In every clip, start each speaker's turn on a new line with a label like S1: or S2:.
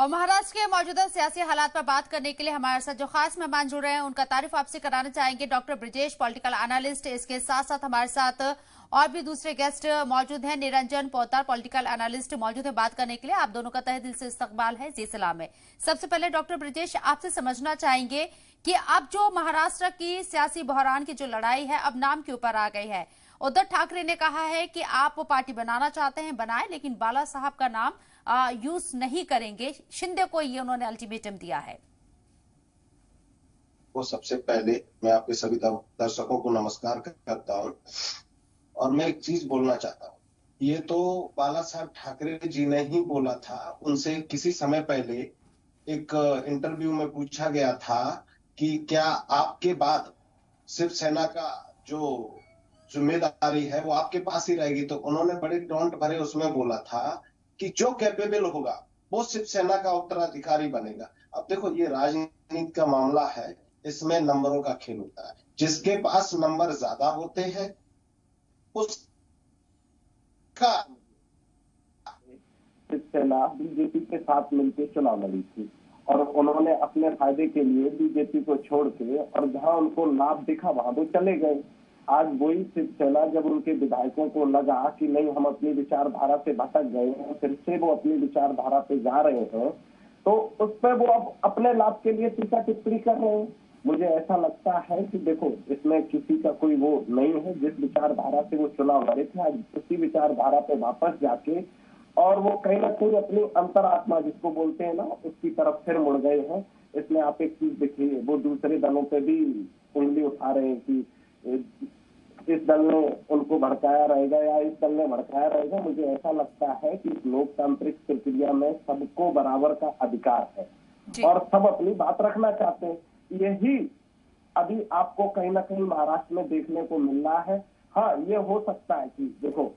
S1: और महाराष्ट्र के मौजूदा सियासी हालात पर बात करने के लिए हमारे साथ जो खास मेहमान जुड़ रहे हैं उनका तारीफ आपसे कराना चाहेंगे डॉक्टर ब्रजेश, पॉलिटिकल एनालिस्ट। इसके साथ साथ हमारे साथ और भी दूसरे गेस्ट मौजूद हैं। निरंजन पोद्दार, पॉलिटिकल एनालिस्ट मौजूद है बात करने के लिए। आप दोनों का तहे दिल से इस्तकबाल है। जी सलाम है। सबसे पहले डॉक्टर ब्रजेश, आपसे समझना चाहेंगे कि अब जो महाराष्ट्र की सियासी बहरान की जो लड़ाई है अब नाम के ऊपर आ गई है। उद्धव ठाकरे ने कहा है कि आप वो पार्टी बनाना चाहते हैं बनाएं, लेकिन बाला साहब का नाम यूज नहीं करेंगे। शिंदे को ये उन्होंने अल्टीमेटम दिया है।
S2: वो सबसे पहले मैं आपके सभी दर्शकों को नमस्कार करता हूं और मैं एक चीज बोलना चाहता हूं। ये तो बाला साहब ठाकरे जी ने ही बोला था। उनसे किसी समय पहले एक इंटरव्यू में पूछा गया था कि क्या आपके बाद शिवसेना का जो जिम्मेदारी है वो आपके पास ही रहेगी, तो उन्होंने बड़े टोंट भरे उसमें बोला था कि जो कैपेबल होगा वो शिवसेना का उत्तराधिकारी बनेगा। अब देखो, ये राजनीति का मामला है, इसमें नंबरों का खेल होता है। जिसके पास नंबर ज्यादा होते हैं उसका
S3: शिवसेना बीजेपी के साथ मिलकर चुनाव लड़ी थी और उन्होंने अपने फायदे के लिए बीजेपी को छोड़ के और जहां उनको लाभ दिखा वहां वो चले गए। आज वही शिवसेना जब उनके विधायकों को लगा कि नहीं, हम अपनी विचारधारा से भटक गए हैं, फिर से वो अपनी विचारधारा पे जा रहे हैं, तो उस पर वो अब अपने लाभ के लिए टीका टिप्पणी कर रहे हैं। मुझे ऐसा लगता है कि देखो, इसमें किसी का कोई वो नहीं है। जिस विचारधारा से वो चुनाव लड़े थे, आज उसी विचारधारा पे वापस जाके और वो कहीं ना कहीं अपनी अंतरात्मा जिसको बोलते हैं ना, उसकी तरफ फिर मुड़ गए हैं। इसमें आप एक चीज देखिए, वो दूसरे दलों पे भी उंगली उठा रहे हैं कि इस दल ने उनको भड़काया रहेगा या इस दल ने भड़काया रहेगा। मुझे ऐसा लगता है कि लोकतांत्रिक प्रक्रिया में सबको बराबर का अधिकार है और सब अपनी बात रखना चाहते हैं। यही अभी आपको कहीं ना कहीं महाराष्ट्र में देखने को मिल रहा है। हाँ, ये हो सकता है कि देखो,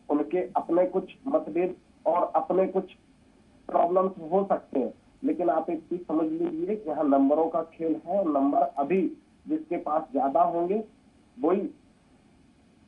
S3: उनके अपने कुछ मतभेद और अपने कुछ प्रॉब्लम्स हो सकते हैं, लेकिन आप एक चीज समझ लीजिए कि यहाँ नंबरों का खेल है। नंबर अभी जिसके पास ज्यादा होंगे वही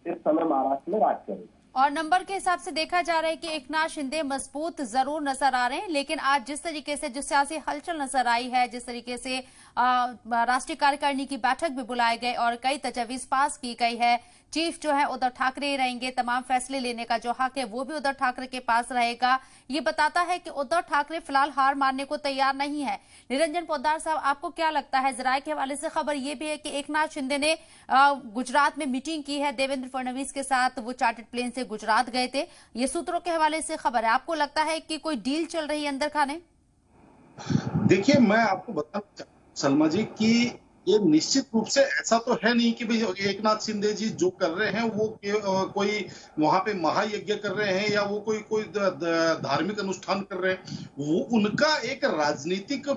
S3: इस समय महाराष्ट्र में राज करेगा।
S1: और नंबर के हिसाब से देखा जा रहा है कि एकनाथ शिंदे मजबूत जरूर नजर आ रहे हैं, लेकिन आज जिस तरीके से जो सियासी हलचल नजर आई है, जिस तरीके से राष्ट्रीय कार्यकारिणी की बैठक भी बुलाए गए और कई तजवीज पास की गई है, चीफ जो है उद्धव ठाकरे ही रहेंगे, तमाम फैसले लेने का जो हक है वो भी उद्धव ठाकरे के पास रहेगा। ये बताता है कि उद्धव ठाकरे फिलहाल हार मानने को तैयार नहीं है। निरंजन पोद्दार साहब, आपको क्या लगता है? जराये के हवाले से खबर ये भी है कि एकनाथ शिंदे ने गुजरात में मीटिंग की है देवेंद्र फडणवीस के साथ। वो चार्टर्ड प्लेन से गुजरात गए थे। ये सूत्रों के हवाले से खबर है। आपको लगता है कि कोई डील चल रही है अंदर खाने?
S4: देखिए, मैं आपको बताना चाहता हूं सलमा जी कि ये निश्चित रूप से ऐसा तो है नहीं कि भाई एकनाथ शिंदे जी जो कर रहे हैं वो कोई वहां पे महायज्ञ कर रहे हैं या वो कोई धार्मिक अनुष्ठान कर रहे हैं। वो उनका एक राजनीतिक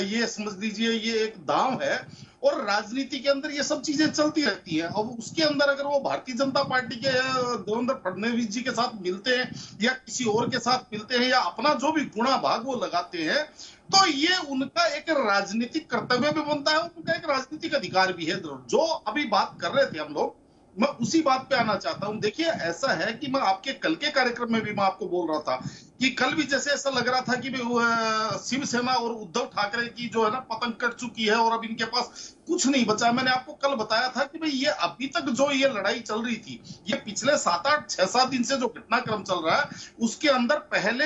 S4: ये समझ लीजिए ये एक दांव है और राजनीति के अंदर ये सब चीजें चलती रहती हैं। अब उसके अंदर अगर वो भारतीय जनता पार्टी के देवेंद्र फडणवीस जी के साथ मिलते हैं या किसी और के साथ मिलते हैं या अपना जो भी गुणा भाग वो लगाते हैं, तो ये उनका एक राजनीतिक कर्तव्य भी बनता है, उनका एक राजनीतिक अधिकार भी है। जो अभी बात कर रहे थे हम लोग, मैं उसी बात पे आना चाहता हूं। देखिए, ऐसा है कि मैं आपके कल के कार्यक्रम में भी मैं आपको बोल रहा था कि कल भी जैसे ऐसा लग रहा था कि शिवसेना और उद्धव ठाकरे की जो है ना पतंग कट चुकी है और अब इनके पास कुछ नहीं बचा। मैंने आपको कल बताया था कि भाई ये अभी तक जो ये लड़ाई चल रही थी, ये पिछले 6-7 दिन से जो घटनाक्रम चल रहा है उसके अंदर पहले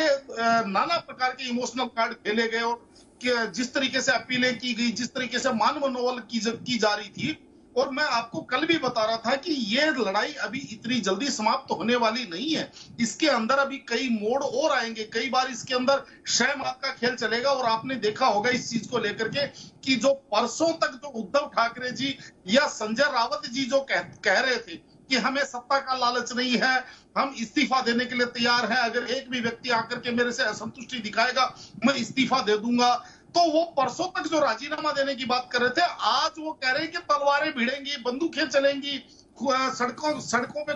S4: नाना प्रकार के इमोशनल कार्ड खेले गए और जिस तरीके से अपीलें की गई, जिस तरीके से मान मनोबल की जा रही थी। और मैं आपको कल भी बता रहा था कि ये लड़ाई अभी इतनी जल्दी समाप्त होने वाली नहीं है। इसके अंदर अभी कई मोड़ और आएंगे, कई बार इसके अंदर शह मात का खेल चलेगा। और आपने देखा होगा इस चीज को लेकर के कि जो परसों तक जो उद्धव ठाकरे जी या संजय रावत जी जो कह रहे थे कि हमें सत्ता का लालच नहीं है, हम इस्तीफा देने के लिए तैयार हैं, अगर एक भी व्यक्ति आकर के मेरे से असंतुष्टि दिखाएगा मैं इस्तीफा दे दूंगा, तो वो परसों तक जो राजीनामा देने की बात कर रहे थे, आज वो कह रहे हैं कि तलवारें भिड़ेंगी, बंदूकें चलेंगी, सड़कों पे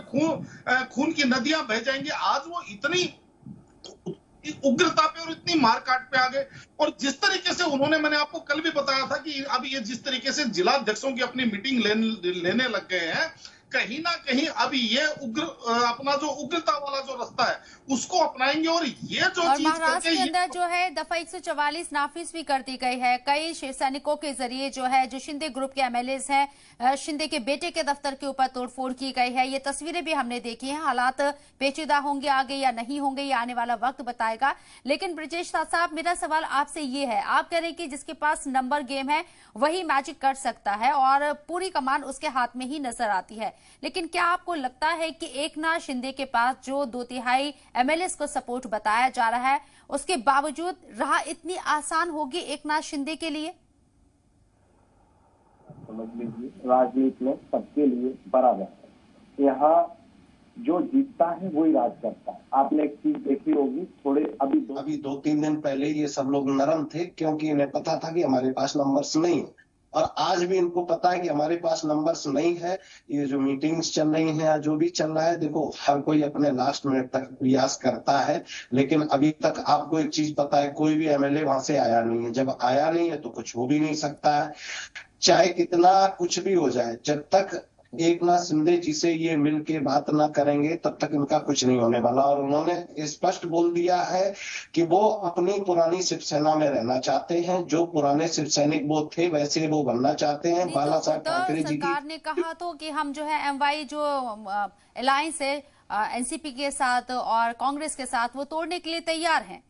S4: खून की नदियां बह जाएंगी। आज वो इतनी उग्रता पे और इतनी मारकाट पे आ गए। और जिस तरीके से उन्होंने, मैंने आपको कल भी बताया था कि अब ये जिस तरीके से जिला अध्यक्षों की अपनी मीटिंग लेने लग गए हैं, कहीं ना कहीं अभी ये उग्र अपना जो उग्रता वाला जो रास्ता है उसको अपनाएंगे। और ये जो
S1: और
S4: चीज
S1: महाराष्ट्र
S4: करके
S1: के अंदर जो है दफा 144 नाफिज भी कर दी गई है। कई सैनिकों के जरिए जो है जो शिंदे ग्रुप के एमएलएज हैं, शिंदे के बेटे के दफ्तर के ऊपर तोड़फोड़ की गई है। ये तस्वीरें भी हमने देखी हैं। हालात पेचीदा होंगे आगे या नहीं होंगे, ये आने वाला वक्त बताएगा। लेकिन ब्रजेश साहब, मेरा सवाल आपसे ये है, आप कह रहे हैं कि जिसके पास नंबर गेम है वही मैजिक कर सकता है और पूरी कमान उसके हाथ में ही नजर आती है। लेकिन क्या आपको लगता है कि एकनाथ शिंदे के पास जो 2/3 एमएलएस को सपोर्ट बताया जा रहा है, उसके बावजूद राह इतनी आसान होगी एकनाथ शिंदे के लिए?
S3: समझ लीजिए, राजनीति में सबके लिए बराबर है। यहाँ जो जीतता है वही राज करता है। आपने एक चीज देखी होगी, थोड़े अभी
S2: 2-3 दिन पहले ये सब लोग नरम थे क्योंकि इन्हें पता था कि हमारे पास नंबर्स नहीं है, और आज भी इनको पता है कि हमारे पास नंबर्स नहीं है। ये जो मीटिंग्स चल रही हैं या जो भी चल रहा है, देखो हर कोई अपने लास्ट मिनट तक प्रयास करता है, लेकिन अभी तक आपको एक चीज पता है, कोई भी एमएलए वहां से आया नहीं है। जब आया नहीं है तो कुछ हो भी नहीं सकता है, चाहे कितना कुछ भी हो जाए। जब तक एकनाथ शिंदे जी से ये मिल के बात ना करेंगे तब तक इनका कुछ नहीं होने वाला। और उन्होंने स्पष्ट बोल दिया है कि वो अपनी पुरानी शिवसेना में रहना चाहते हैं, जो पुराने शिव सैनिक वो थे वैसे वो बनना चाहते हैं। बाला साहब ठाकरे जी की
S1: सरकार ने कहा तो कि हम जो है एमवाई जो अलायंस है एनसीपी के साथ और कांग्रेस के साथ वो तोड़ने के लिए तैयार हैं।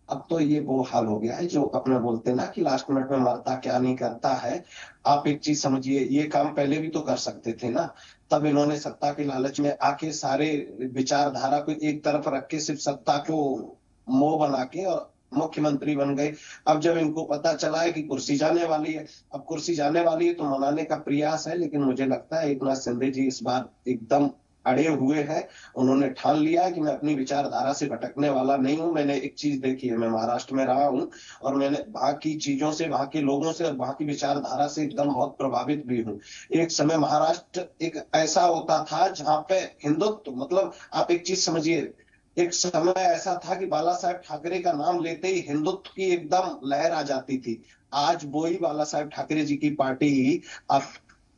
S2: अब तो ये वो हाल हो गया है जो अपने बोलते ना कि लास्ट मिनट में मरता क्या नहीं करता है। आप एक चीज समझिए, ये काम पहले भी तो कर सकते थे ना। तब इन्होंने सत्ता के लालच में आके सारे विचारधारा को एक तरफ रख के सिर्फ सत्ता को मोह बना के और मुख्यमंत्री बन गए। अब जब इनको पता चला है कि कुर्सी जाने वाली है, अब कुर्सी जाने वाली है तो मनाने का प्रयास है। लेकिन मुझे लगता है एकनाथ शिंदे जी इस बार एकदम अड़े हुए हैं। उन्होंने ठान लिया है कि मैं अपनी विचारधारा से भटकने वाला नहीं हूं। मैंने एक चीज देखी है, मैं महाराष्ट्र में रहा हूं और मैंने वहां की चीजों से, वहां के लोगों से और वहां की विचारधारा से एकदम बहुत प्रभावित भी हूं। एक समय महाराष्ट्र एक ऐसा होता था जहां पे हिंदुत्व, मतलब आप एक चीज समझिए, एक समय ऐसा था कि बाला साहेब ठाकरे का नाम लेते ही हिंदुत्व की एकदम लहर आ जाती थी। आज वही बाला साहेब ठाकरे जी की पार्टी अब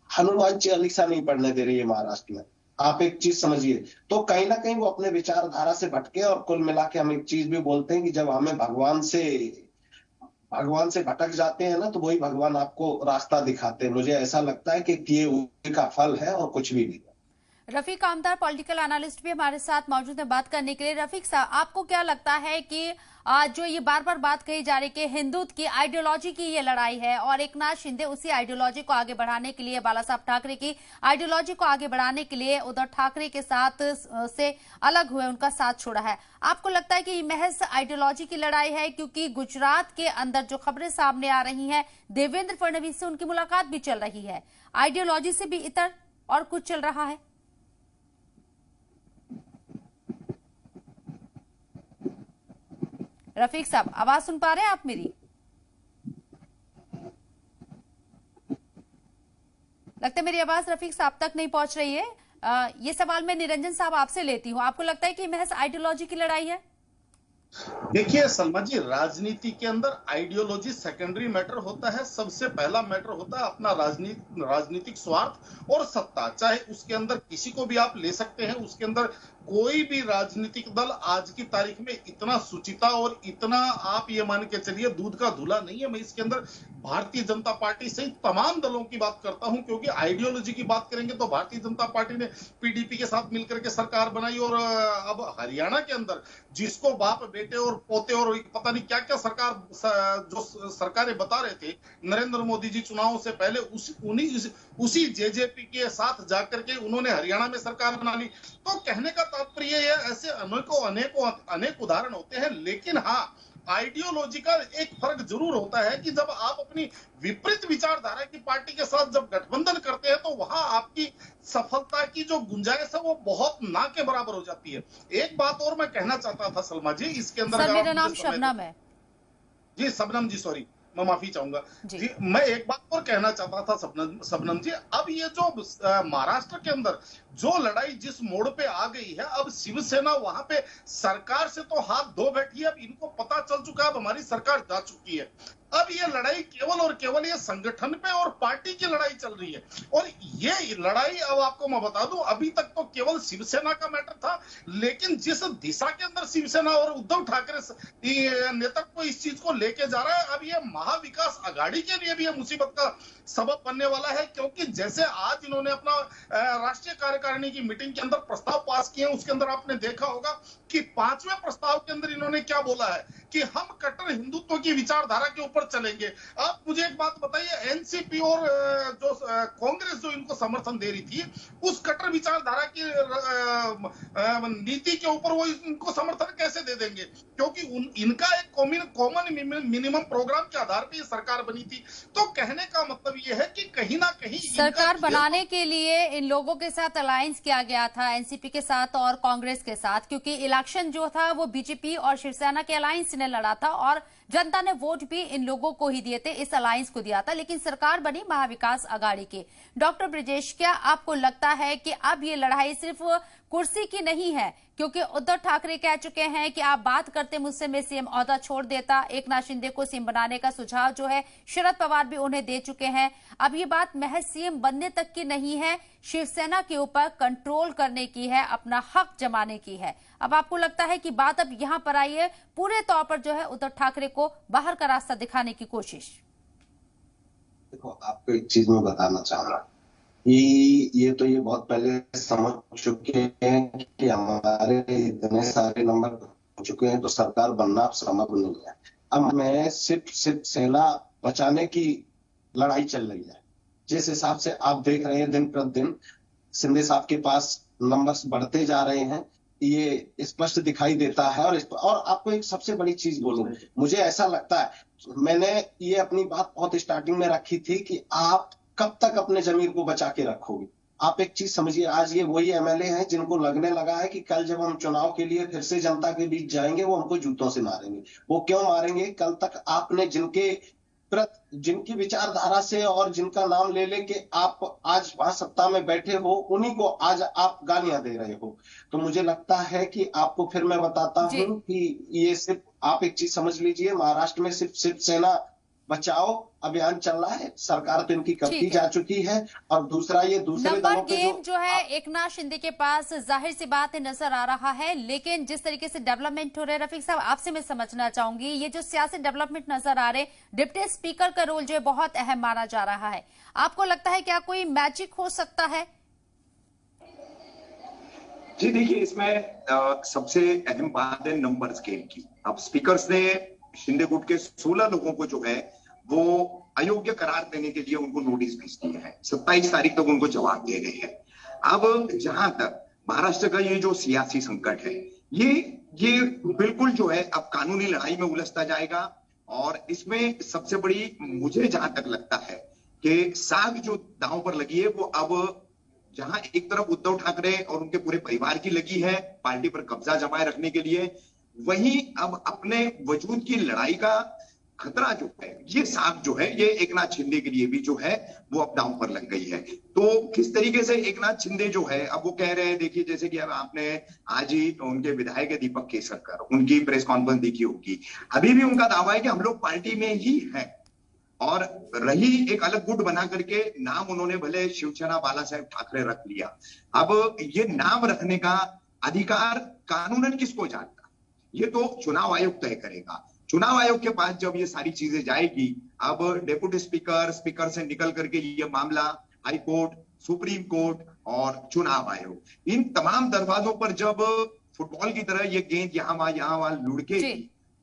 S2: हनुमान चालीसा नहीं पढ़ने दे रही है महाराष्ट्र में। आप एक चीज समझिए, तो कहीं ना कहीं वो अपने विचारधारा से भटके। और कुल मिला के हम एक चीज भी बोलते हैं कि जब हमें भगवान से भटक जाते हैं ना, तो वही भगवान आपको रास्ता दिखाते हैं। मुझे ऐसा लगता है कि किए हुए का फल है और कुछ भी नहीं।
S1: रफीक आमदार पॉलिटिकल एनालिस्ट भी हमारे साथ मौजूद है बात करने के लिए। रफीक साहब, आपको क्या लगता है कि जो ये बार बार बात कही जा रही कि हिंदुत्व की आइडियोलॉजी की ये लड़ाई है और एकनाथ शिंदे उसी आइडियोलॉजी को आगे बढ़ाने के लिए, बाला साहब ठाकरे की आइडियोलॉजी को आगे बढ़ाने के लिए उद्धव ठाकरे के साथ से अलग हुए, उनका साथ छोड़ा है? आपको लगता है कि ये महज आइडियोलॉजी की लड़ाई है? क्योंकि गुजरात के अंदर जो खबरें सामने आ रही हैं, देवेंद्र फडणवीस से उनकी मुलाकात भी चल रही है, आइडियोलॉजी से भी इतर और कुछ चल रहा है? रफीक साहब, आवाज सुन पा रहे हैं आप मेरी? लगता है मेरी आवाज रफीक साहब तक नहीं पहुंच रही है। ये सवाल मैं निरंजन साहब आपसे लेती हूं। आपको लगता है कि महज आइडियोलॉजी की लड़ाई है?
S4: देखिए सलमा जी, राजनीति के अंदर आइडियोलॉजी सेकेंडरी मैटर होता है। सबसे पहला मैटर होता है अपना राजनीतिक स्वार्थ और सत्ता। चाहे उसके अंदर किसी को भी आप ले सकते हैं, उसके अंदर कोई भी राजनीतिक दल आज की तारीख में इतना सुचिता और इतना आप ये मान के चलिए दूध का धुला नहीं है। मैं इसके अंदर भारतीय जनता पार्टी सहित तमाम दलों की बात करता हूं, क्योंकि आइडियोलॉजी की बात करेंगे तो भारतीय जनता पार्टी ने पीडीपी के साथ मिलकर के सरकार बनाई और अब हरियाणा के अंदर जिसको बाप बेटे और पोते और पता नहीं क्या क्या सरकार जो सरकारें बता रहे थे नरेंद्र मोदी जी चुनावों से पहले, उसी जेजेपी के साथ जाकर के उन्होंने हरियाणा में सरकार बना ली। तो कहने का तात्पर्य है ऐसे अनेक उदाहरण होते हैं। लेकिन हाँ, आइडियोलॉजी का एक फर्क जरूर होता है कि जब आप अपनी विपरीत विचारधारा की पार्टी के साथ जब गठबंधन करते हैं तो वहां आपकी सफलता की जो गुंजाइश है वो बहुत ना के बराबर हो जाती है। एक बात और मैं कहना चाहता था सलमा जी, इसके अंदर
S1: मेरा नाम शबनम है
S4: जी, शबनम जी, सॉरी मैं माफी चाहूंगा जी। मैं एक बात और कहना चाहता था शबनम जी, अब ये जो महाराष्ट्र के अंदर जो लड़ाई जिस मोड़ पे आ गई है, अब शिवसेना वहां पे सरकार से तो हाथ धो बैठी है। अब इनको पता चल चुका है अब हमारी सरकार जा चुकी है। अब ये लड़ाई केवल और केवल ये संगठन पे और पार्टी की लड़ाई चल रही है। और ये लड़ाई, अब आपको मैं बता दूं, अभी तक तो केवल शिवसेना का मैटर था, लेकिन जिस दिशा के अंदर शिवसेना और उद्धव ठाकरे नेतृत्व इस चीज को लेके जा रहा है, अब ये महाविकास आघाड़ी के लिए भी ये मुसीबत का सबब बनने वाला है। क्योंकि जैसे आज इन्होंने अपना राष्ट्रीय कार्यकारिणी की मीटिंग के अंदर प्रस्ताव पास किए, उसके अंदर आपने देखा होगा कि 5वें प्रस्ताव के अंदर इन्होंने क्या बोला है कि हम कट्टर हिंदुत्व की विचारधारा के ऊपर चलेंगे। आप मुझे एक बात बताइए, एनसीपी और जो कांग्रेस जो इनको समर्थन दे रही थी, उस कट्टर विचारधारा की नीति के ऊपर वो इनको समर्थन कैसे दे देंगे? क्योंकि इनका एक कॉमन मिनिमम प्रोग्राम के आधार पर सरकार बनी थी। तो कहने का मतलब ये है कि कहीं ना कहीं
S1: सरकार बनाने के लिए इन लोगों के साथ अलायंस किया गया था, एनसीपी के साथ और कांग्रेस के साथ, क्योंकि इलेक्शन जो था वो बीजेपी और शिवसेना के अलायंस ने लड़ा था और जनता ने वोट भी इन लोगों को ही दिए थे, इस अलायंस को दिया था। लेकिन सरकार बनी महाविकास आघाड़ी की। डॉक्टर ब्रजेश, क्या आपको लगता है कि अब ये लड़ाई सिर्फ कुर्सी की नहीं है? क्योंकि उद्धव ठाकरे कह चुके हैं कि आप बात करते मुझसे, मैं सीएम ओहदा छोड़ देता। एकनाथ शिंदे को सीएम बनाने का सुझाव जो है शरद पवार भी उन्हें दे चुके हैं। अब ये बात महज सीएम बनने तक की नहीं है, शिवसेना के ऊपर कंट्रोल करने की है, अपना हक जमाने की है। अब आपको लगता है कि बात अब यहां पर आई है, पूरे तौर पर जो है उद्धव ठाकरे को बाहर का रास्ता दिखाने की कोशिश?
S2: देखो, आपको एक चीज मैं बताना चाहूंगा कि ये बहुत पहले समझ चुके हैं कि हमारे इतने सारे नंबर हो चुके हैं तो सरकार बनना अब संभव नहीं है। अब मैं सिर्फ सेना बचाने की लड़ाई चल रही है। जिस हिसाब से आप देख रहे हैं दिन प्रतिदिन शिंदे साहब के पास नंबर्स बढ़ते जा रहे हैं, ये स्पष्ट दिखाई देता है। और आपको एक सबसे बड़ी चीज बोलूं, मुझे ऐसा लगता है, मैंने ये अपनी बात बहुत स्टार्टिंग में रखी थी कि आप कब तक अपने जमीर को बचा के रखोगे। आप एक चीज समझिए, आज ये वही एमएलए हैं जिनको लगने लगा है कि कल जब हम चुनाव के लिए फिर से जनता के बीच जाएंगे वो हमको जूतों से मारेंगे। वो क्यों मारेंगे? कल तक आपने जिनकी विचारधारा से और जिनका नाम ले लेके आप आज वहां सत्ता में बैठे हो, उन्हीं को आज आप गालियां दे रहे हो। तो मुझे लगता है कि आपको फिर मैं बताता हूं कि ये सिर्फ आप एक चीज समझ लीजिए, महाराष्ट्र में सिर्फ सेना बचाओ अभियान चल रहा है। सरकार तो इनकी कब की जा चुकी है। और दूसरा, ये दूसरे
S1: नंबर गेम जो है एकनाथ शिंदे के पास जाहिर सी बात है नजर आ रहा है। लेकिन जिस तरीके से डेवलपमेंट हो रहे, रफीक साहब आपसे मैं समझना चाहूंगी, ये जो सियासी डेवलपमेंट नजर आ रहे, डिप्टी स्पीकर का रोल जो है बहुत अहम माना जा रहा है। आपको लगता है क्या कोई मैजिक हो सकता है?
S5: जी देखिए, इसमें सबसे अहम बात है नंबर्स गेम की। अब स्पीकर्स ने शिंदे गुट के 16 लोगों को जो है वो अयोग्य करार देने के लिए उनको नोटिस भेज दिए हैं। 27 तारीख तक उनको जवाब दिए गए हैं। अब जहां तक महाराष्ट्र का ये जो सियासी संकट है, ये बिल्कुल जो है अब कानूनी लड़ाई में उलझता जाएगा। और इसमें सबसे बड़ी मुझे जहां तक लगता है कि साग जो दांव पर लगी है, वो अब जहां एक तरफ उद्धव ठाकरे और उनके पूरे परिवार की लगी है पार्टी पर कब्जा जमाए रखने के लिए, वहीं अब अपने वजूद की लड़ाई का खतरा जो है, ये साग जो है, ये एकनाथ शिंदे के लिए भी जो है वो अब दांव पर लग गई है। तो किस तरीके से एकनाथ शिंदे जो है, अब वो कह रहे हैं, देखिए जैसे कि अब आपने आज ही उनके विधायक दीपक केसरकर उनकी प्रेस कॉन्फ्रेंस देखी होगी, अभी भी उनका दावा है कि हम लोग पार्टी में ही हैं। और रही एक अलग गुट बना करके नाम उन्होंने भले शिवसेना बाला साहेब ठाकरे रख लिया। अब ये नाम रखने का अधिकार कानूनन किसको जाता, ये तो चुनाव आयोग तय करेगा। चुनाव आयोग के पास जब ये सारी चीजें जाएगी, अब डेप्यूटी स्पीकर से निकल करके ये मामला हाई कोर्ट, सुप्रीम कोर्ट और चुनाव आयोग, इन तमाम दरवाजों पर जब फुटबॉल की तरह ये गेंद यहाँ वहां लुढ़केगी,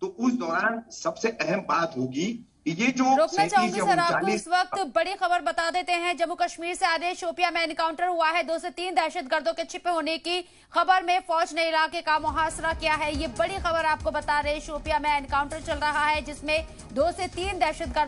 S5: तो उस दौरान सबसे अहम बात होगी ये जो
S1: रोकना चाहूंगी सर आपको इस वक्त बड़ी खबर बता देते हैं। जम्मू कश्मीर से आ रहे शोपिया में एनकाउंटर हुआ है। 2 से 3 दहशतगर्दों के छिपे होने की खबर में फौज ने इलाके का मुहासरा किया है। ये बड़ी खबर आपको बता रहे, शोपिया में एनकाउंटर चल रहा है जिसमें 2 से 3 दहशतगर्द